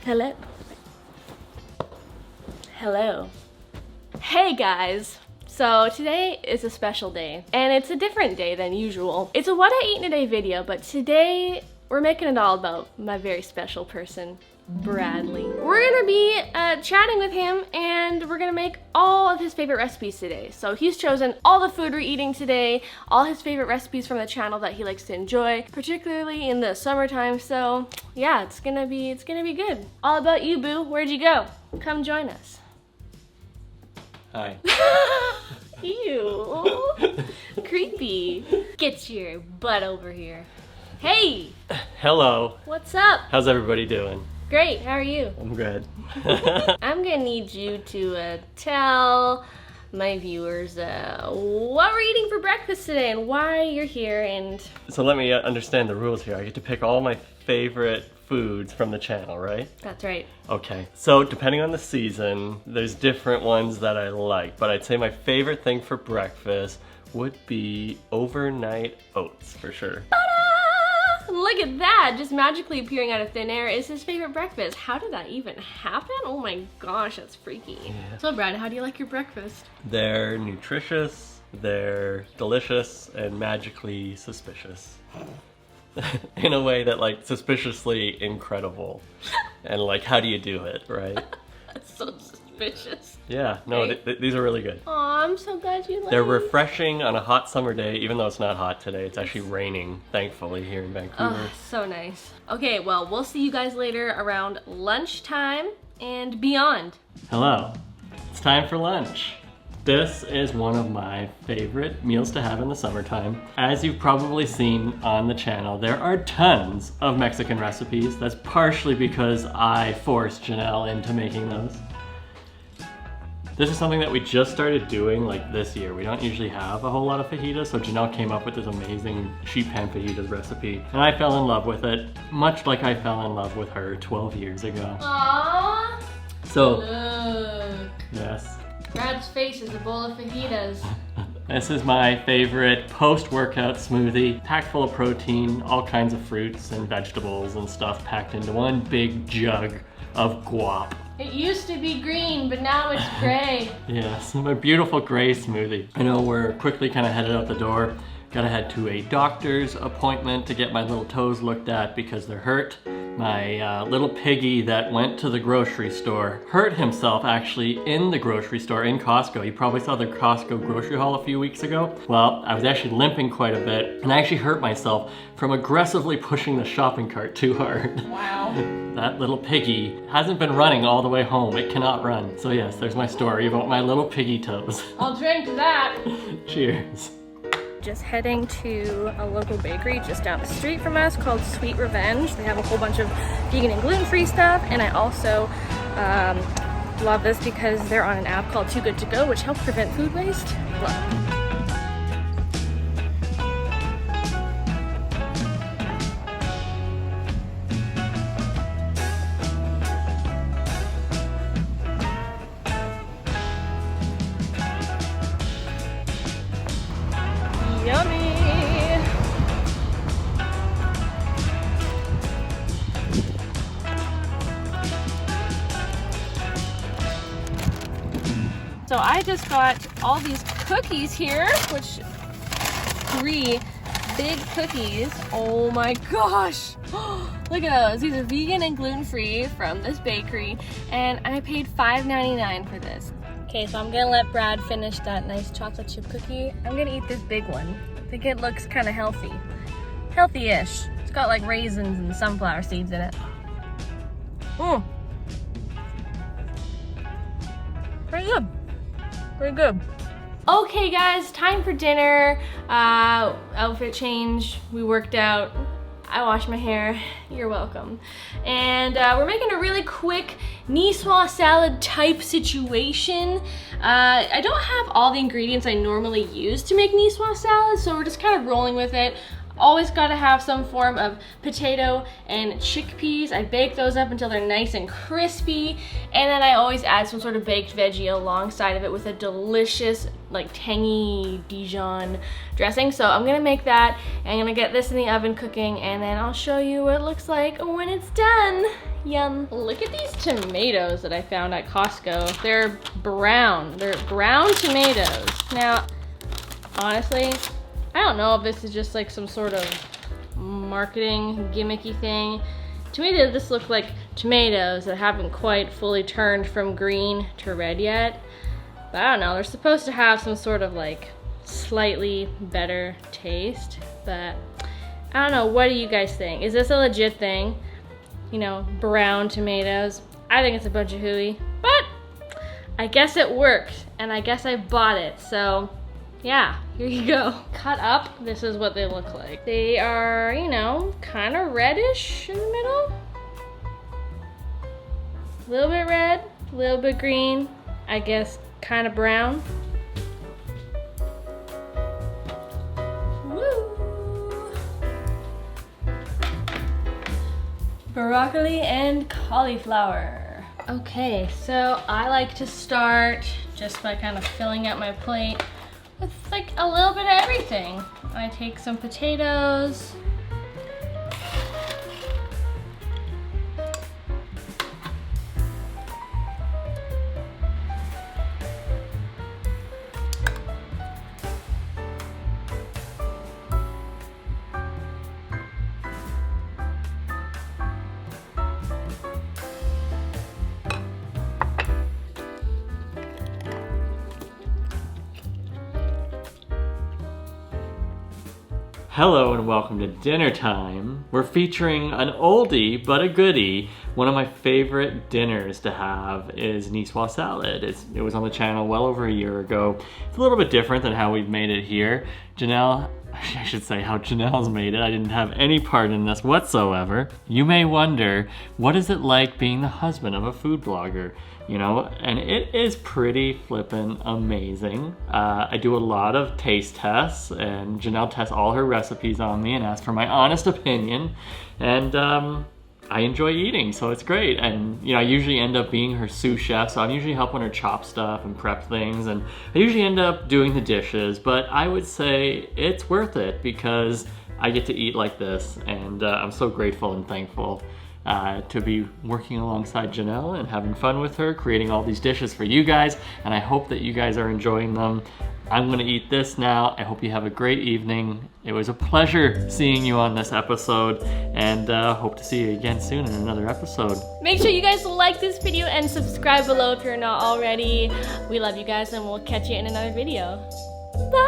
Hello. Hello. Hey guys. So today is a special day, and it's a different day than usual. It's a what I eat in a day video, but today we're making it all about my very special person, Bradley. We're gonna be chatting with him, and we're gonna make all of his favorite recipes today. So he's chosen all the food we're eating today, all his favorite recipes from the channel that he likes to enjoy, particularly in the summertime. So yeah, it's gonna be good. All about you, boo. Where'd you go? Come join us. Hi. Ew. Creepy. Get your butt over here. Hey. Hello. What's up? How's everybody doing? Great, how are you? I'm good. I'm gonna need you to tell my viewers what we're eating for breakfast today and why you're here. And So let me understand the rules here. I get to pick all my favorite foods from the channel, right? that's right. Okay. So depending on the season, there's different ones that I like, but I'd say my favorite thing for breakfast would be overnight oats for sure. Look at that, just magically appearing out of thin air is his favorite breakfast. How did that even happen? Oh my gosh, that's freaky. Yeah. So Brad, how do you like your breakfast? They're nutritious, they're delicious, and magically suspicious. In a way that, like, suspiciously incredible. And like, how do you do it, right? That's so suspicious. Yeah, no, Okay. these are really good. Aw, I'm so glad you like They're it. refreshing on a hot summer day, even though it's not hot today. It's actually raining, thankfully, here in Vancouver. Oh, so nice. Okay, well, we'll see you guys later around lunchtime and beyond. Hello, it's time for lunch. This is one of my favorite meals to have in the summertime. As you've probably seen on the channel, there are tons of Mexican recipes. That's partially because I forced Janelle into making those. This is something that we just started doing like this year. We don't usually have a whole lot of fajitas, so Janelle came up with this amazing sheep pan fajitas recipe, and I fell in love with it, much like I fell in love with her 12 years ago. Aww. So, Look. yes. Brad's face is a bowl of fajitas. This is my favorite post-workout smoothie, packed full of protein, all kinds of fruits and vegetables and stuff packed into one big jug of guap. It used to be green, but now it's gray. Yes, my beautiful gray smoothie. I know we're quickly kind of headed out the door. Gotta head to a doctor's appointment to get my little toes looked at because they're hurt. My little piggy that went to the grocery store hurt himself actually in the grocery store in Costco. You probably saw the Costco grocery haul a few weeks ago. Well, I was actually limping quite a bit, and I actually hurt myself from aggressively pushing the shopping cart too hard. Wow. That little piggy hasn't been running all the way home. It cannot run. So yes, there's my story about my little piggy toes. I'll drink to that. Cheers. Just heading to a local bakery just down the street from us called Sweet Revenge. They have a whole bunch of vegan and gluten-free stuff, and I also love this because they're on an app called Too Good To Go, which helps prevent food waste. Look. Yummy! So I just got all these cookies here, which 3 big cookies. Oh my gosh! Look at those. These are vegan and gluten-free from this bakery, and I paid $5.99 for this. Okay, so I'm gonna let Brad finish that nice chocolate chip cookie. I'm gonna eat this big one. I think it looks kind of healthy. Healthy-ish. It's got like raisins and sunflower seeds in it. Mmm. Pretty good. Pretty good. Okay guys, time for dinner. Outfit change. We worked out. I washed my hair. You're welcome. And we're making a really quick niçoise salad type situation. I don't have all the ingredients I normally use to make niçoise salad, so we're just kind of rolling with it. Always got to have some form of potato and chickpeas. I bake those up until they're nice and crispy, and then I always add some sort of baked veggie alongside of it with a delicious, like, tangy Dijon dressing. So I'm gonna make that, and I'm gonna get this in the oven cooking, and then I'll show you what it looks like when it's done. Yum. Look at these tomatoes that I found at Costco. They're brown. They're brown tomatoes. Now, honestly, I don't know if this is just like some sort of marketing gimmicky thing. To me, they just look like tomatoes that haven't quite fully turned from green to red yet. But I don't know, they're supposed to have some sort of like slightly better taste, but I don't know, what do you guys think? Is this a legit thing? You know, brown tomatoes. I think it's a bunch of hooey, but I guess it worked, and I guess I bought it, so yeah, here you go. Cut up, this is what they look like. They are, you know, kind of reddish in the middle. A little bit red, a little bit green, I guess kind of brown. Broccoli and cauliflower. Okay, so I like to start just by kind of filling out my plate with like a little bit of everything. I take some potatoes. Hello and welcome to dinner time. We're featuring an oldie but a goodie. One of my favorite dinners to have is Niçoise salad. It was on the channel well over a year ago. It's a little bit different than how we've made it here. Janelle, I should say how Janelle's made it. I didn't have any part in this whatsoever. You may wonder, what is it like being the husband of a food blogger? You know, and it is pretty flippin' amazing. I do a lot of taste tests, and Janelle tests all her recipes on me and asks for my honest opinion. And I enjoy eating, so it's great. And you know, I usually end up being her sous chef, so I'm usually helping her chop stuff and prep things, and I usually end up doing the dishes. But I would say it's worth it because I get to eat like this, and I'm so grateful and thankful to be working alongside Janelle and having fun with her, creating all these dishes for you guys, and I hope that you guys are enjoying them. I'm gonna eat this now. I hope you have a great evening. It was a pleasure seeing you on this episode, and hope to see you again soon in another episode. Make sure you guys like this video and subscribe below if you're not already. We love you guys, and we'll catch you in another video. Bye!